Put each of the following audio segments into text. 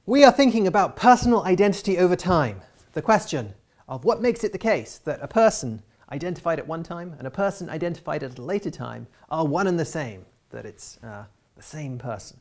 We are thinking about personal identity over time. The question of what makes it the case that a person identified at one time and a person identified at a later time are one and the same, that it's the same person.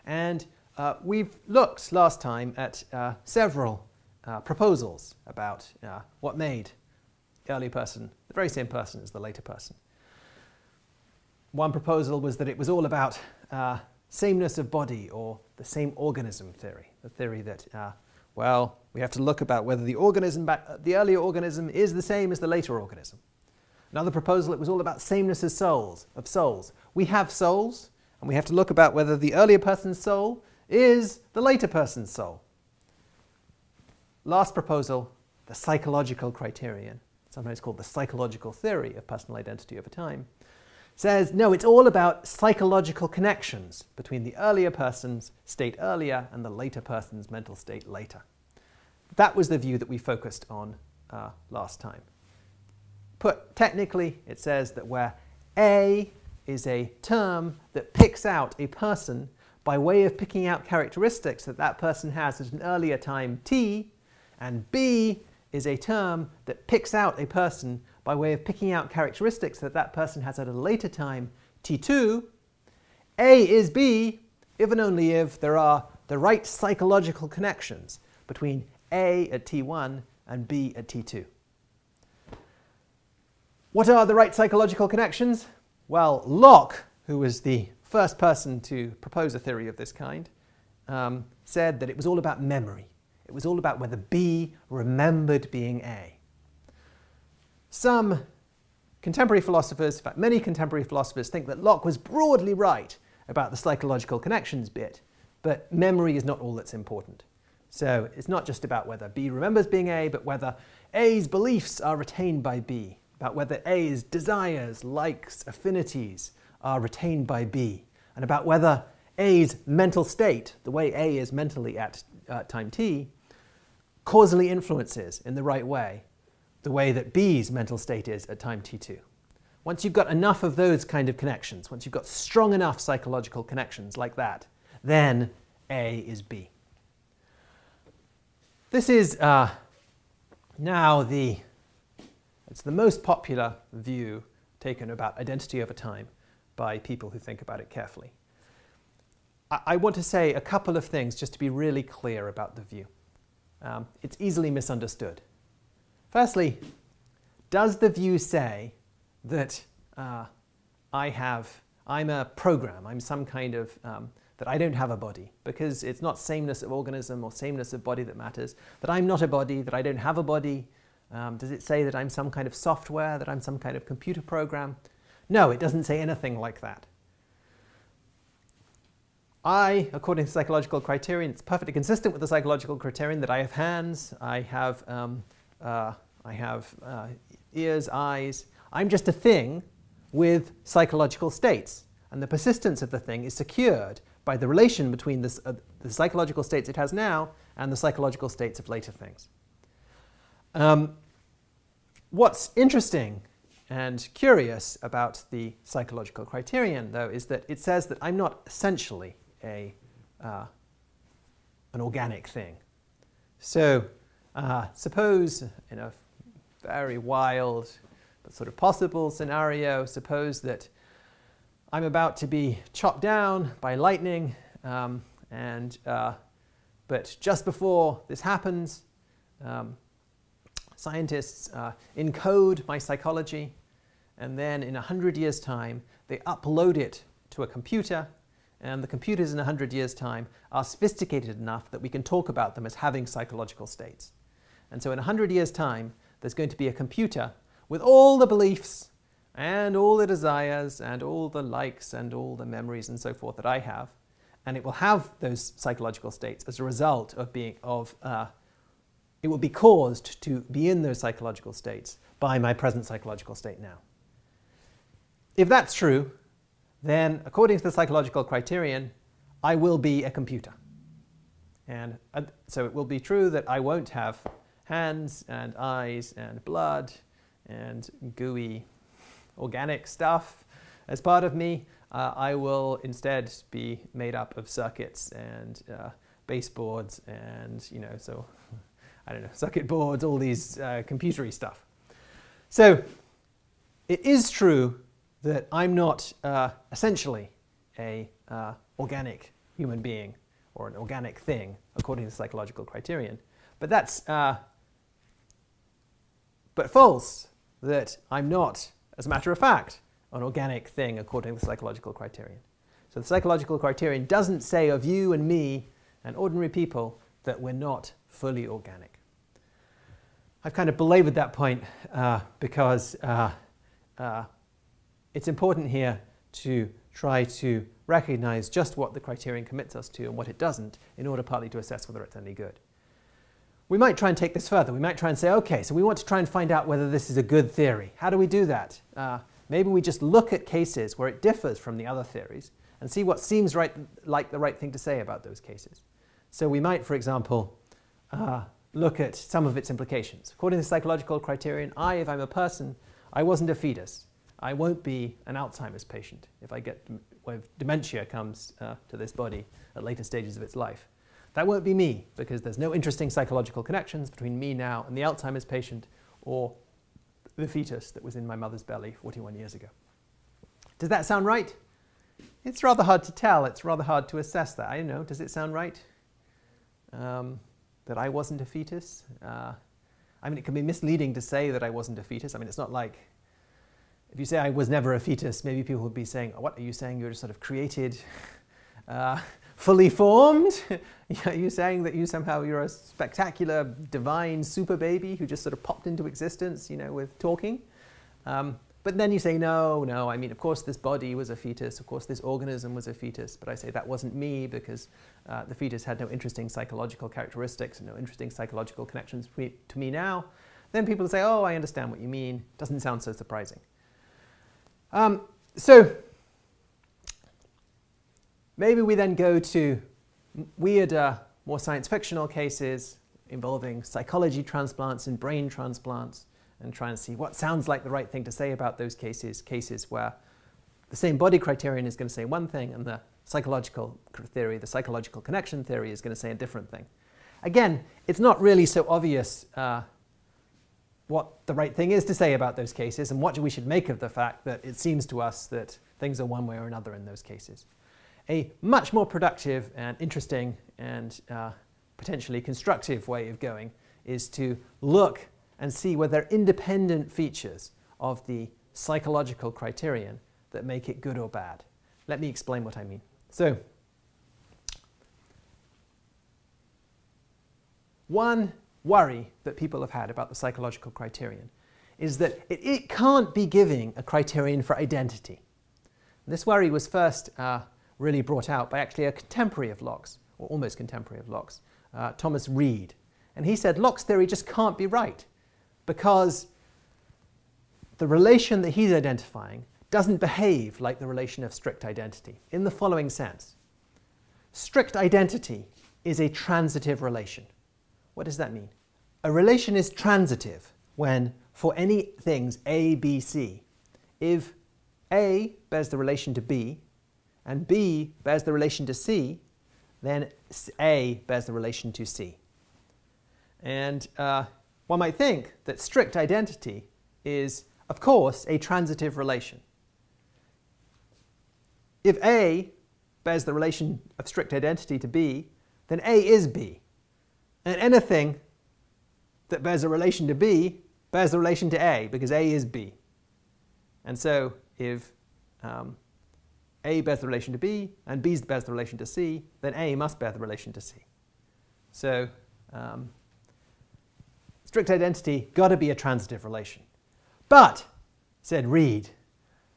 And we've looked last time at several proposals about what made the early person the very same person as the later person. One proposal was that it was all about sameness of body, or the same organism theory, the theory that, well, we have to look about whether the earlier organism is the same as the later organism. Another proposal, it was all about sameness of souls. We have souls, and we have to look about whether the earlier person's soul is the later person's soul. Last proposal, the psychological criterion, sometimes called the psychological theory of personal identity over time, says, no, it's all about psychological connections between the earlier person's state earlier and the later person's mental state later. That was the view that we focused on last time. Put technically, it says that where A is a term that picks out a person by way of picking out characteristics that that person has at an earlier time t, and B is a term that picks out a person by way of picking out characteristics that that person has at a later time, t2, A is B if and only if there are the right psychological connections between A at t1 and B at t2. What are the right psychological connections? Well, Locke, who was the first person to propose a theory of this kind, said that it was all about memory. It was all about whether B remembered being A. Some contemporary philosophers, in fact many contemporary philosophers, think that Locke was broadly right about the psychological connections bit, but memory is not all that's important. So it's not just about whether B remembers being A, but whether A's beliefs are retained by B, about whether A's desires, likes, affinities are retained by B, and about whether A's mental state, the way A is mentally at time t, causally influences in the right way the way that B's mental state is at time t2. Once you've got enough of those kind of connections, once you've got strong enough psychological connections like that, then A is B. This is now it's the most popular view taken about identity over time by people who think about it carefully. I want to say a couple of things just to be really clear about the view. It's easily misunderstood. Firstly, does the view say that I'm a program, I'm some kind of, that I don't have a body, because it's not sameness of organism or sameness of body that matters, that I'm not a body, that I don't have a body? Does it say that I'm some kind of software, that I'm some kind of computer program? No, it doesn't say anything like that. According to psychological criterion, it's perfectly consistent with the psychological criterion that I have hands, I have ears, eyes. I'm just a thing with psychological states, and the persistence of the thing is secured by the relation between the psychological states it has now and the psychological states of later things. What's interesting and curious about the psychological criterion, though, is that it says that I'm not essentially an organic thing. So suppose, in a very wild but sort of possible scenario, suppose that I'm about to be chopped down by lightning, but just before this happens, scientists encode my psychology, and then in 100 years' time they upload it to a computer, and the computers in 100 years' time are sophisticated enough that we can talk about them as having psychological states. And so in 100 years' time there's going to be a computer with all the beliefs and all the desires and all the likes and all the memories and so forth that I have, and it will have those psychological states as a result of it will be caused to be in those psychological states by my present psychological state now. If that's true, then according to the psychological criterion, I will be a computer. And so it will be true that I won't have hands and eyes and blood and gooey organic stuff as part of me. I will instead be made up of circuits and baseboards and, so, I don't know, circuit boards, all these computery stuff. So it is true that I'm not essentially a organic human being or an organic thing according to the psychological criterion. But that's but false that I'm not, as a matter of fact, an organic thing according to the psychological criterion. So the psychological criterion doesn't say of you and me and ordinary people that we're not fully organic. I've kind of belabored that point because it's important here to try to recognize just what the criterion commits us to and what it doesn't in order partly to assess whether it's any good. We might try and take this further. We might try and say, okay, so we want to try and find out whether this is a good theory. How do we do that? Maybe we just look at cases where it differs from the other theories and see what seems like the right thing to say about those cases. So we might, for example, look at some of its implications. According to the psychological criterion, if I'm a person, I wasn't a fetus. I won't be an Alzheimer's patient if dementia comes to this body at later stages of its life. That won't be me, because there's no interesting psychological connections between me now and the Alzheimer's patient or the fetus that was in my mother's belly 41 years ago. Does that sound right? It's rather hard to tell. It's rather hard to assess that. I don't know. Does it sound right? That I wasn't a fetus? I mean, it can be misleading to say that I wasn't a fetus. I mean, it's not like, if you say I was never a fetus, maybe people would be saying, oh, what are you saying? You're just sort of created, fully formed? Are you saying that you're a spectacular, divine super baby who just sort of popped into existence, with talking? But then you say, no, I mean, of course this body was a fetus, of course this organism was a fetus, but I say that wasn't me because the fetus had no interesting psychological characteristics and no interesting psychological connections to me now. Then people say, oh, I understand what you mean. Doesn't sound so surprising. So maybe we then go to weirder, more science fictional cases involving psychology transplants and brain transplants and try and see what sounds like the right thing to say about those cases where the same body criterion is going to say one thing and the psychological theory, the psychological connection theory is going to say a different thing. Again, it's not really so obvious what the right thing is to say about those cases and what we should make of the fact that it seems to us that things are one way or another in those cases. A much more productive and interesting and potentially constructive way of going is to look and see whether independent features of the psychological criterion that make it good or bad. Let me explain what I mean. So, one worry that people have had about the psychological criterion is that it can't be giving a criterion for identity. This worry was first really brought out by actually a contemporary of Locke's, or almost contemporary of Locke's, Thomas Reid. And he said Locke's theory just can't be right because the relation that he's identifying doesn't behave like the relation of strict identity in the following sense. Strict identity is a transitive relation. What does that mean? A relation is transitive when, for any things A, B, C, if A bears the relation to B and B bears the relation to C, then A bears the relation to C. And one might think that strict identity is, of course, a transitive relation. If A bears the relation of strict identity to B, then A is B. And anything that bears a relation to B bears the relation to A, because A is B. And so if A bears the relation to B and B bears the relation to C, then A must bear the relation to C. So strict identity got to be a transitive relation. But, said Reid,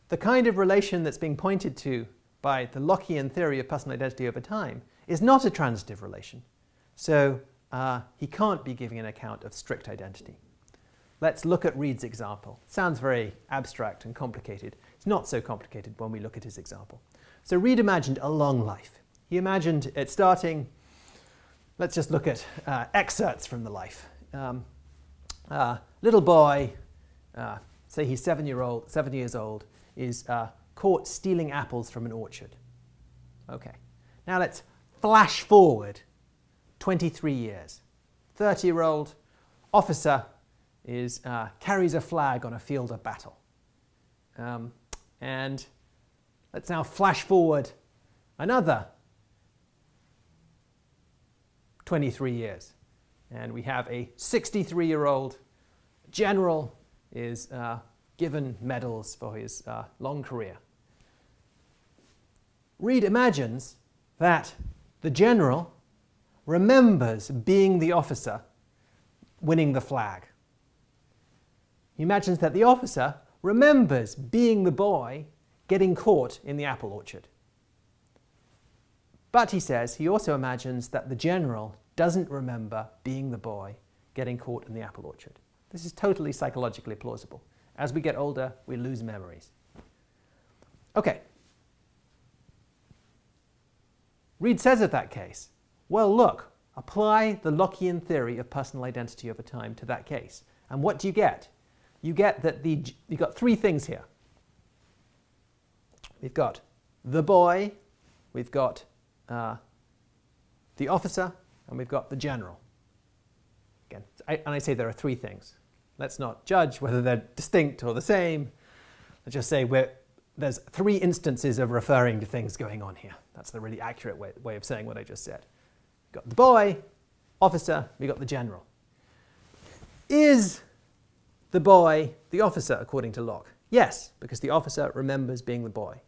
the kind of relation that's being pointed to by the Lockean theory of personal identity over time is not a transitive relation. So he can't be giving an account of strict identity. Let's look at Reid's example. It sounds very abstract and complicated. It's not so complicated when we look at his example. So Reid imagined a long life. He imagined it starting, let's just look at excerpts from the life. Little boy, say he's 7 years old, is caught stealing apples from an orchard. Okay. Now let's flash forward 23 years. 30-year-old officer carries a flag on a field of battle. And let's now flash forward another 23 years. And we have a 63-year-old general is given medals for his long career. Reed imagines that the general remembers being the officer winning the flag. He imagines that the officer remembers being the boy getting caught in the apple orchard. But he says he also imagines that the general doesn't remember being the boy getting caught in the apple orchard. This is totally psychologically plausible. As we get older, we lose memories. Okay. Reed says of that case, well, look, apply the Lockean theory of personal identity over time to that case. And what do you get? You get that you've got three things here. We've got the boy, we've got the officer, and we've got the general. Again, and I say there are three things. Let's not judge whether they're distinct or the same. Let's just say there's three instances of referring to things going on here. That's the really accurate way of saying what I just said. We've got the boy, officer, we've got the general. Is the boy the officer according to Locke? Yes, because the officer remembers being the boy.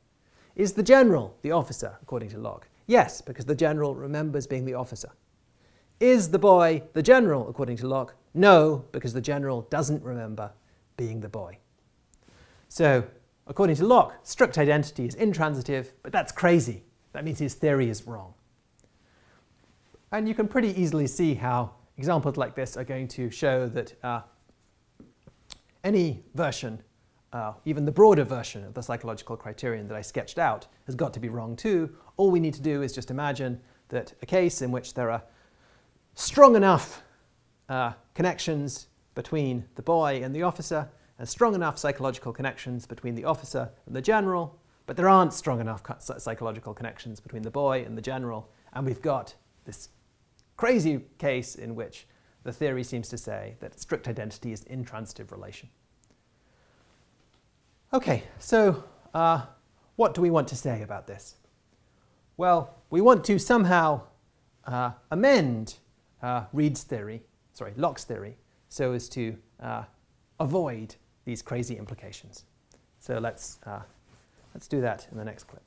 Is the general the officer according to Locke? Yes, because the general remembers being the officer. Is the boy the general according to Locke? No, because the general doesn't remember being the boy. So, according to Locke, strict identity is intransitive, but that's crazy. That means his theory is wrong. And you can pretty easily see how examples like this are going to show that any version, even the broader version of the psychological criterion that I sketched out, has got to be wrong too. All we need to do is just imagine that a case in which there are strong enough connections between the boy and the officer, and strong enough psychological connections between the officer and the general, but there aren't strong enough psychological connections between the boy and the general, and we've got this crazy case in which the theory seems to say that strict identity is an intransitive relation. Okay, so what do we want to say about this? Well, we want to somehow amend Locke's theory, so as to avoid these crazy implications. So let's do that in the next clip.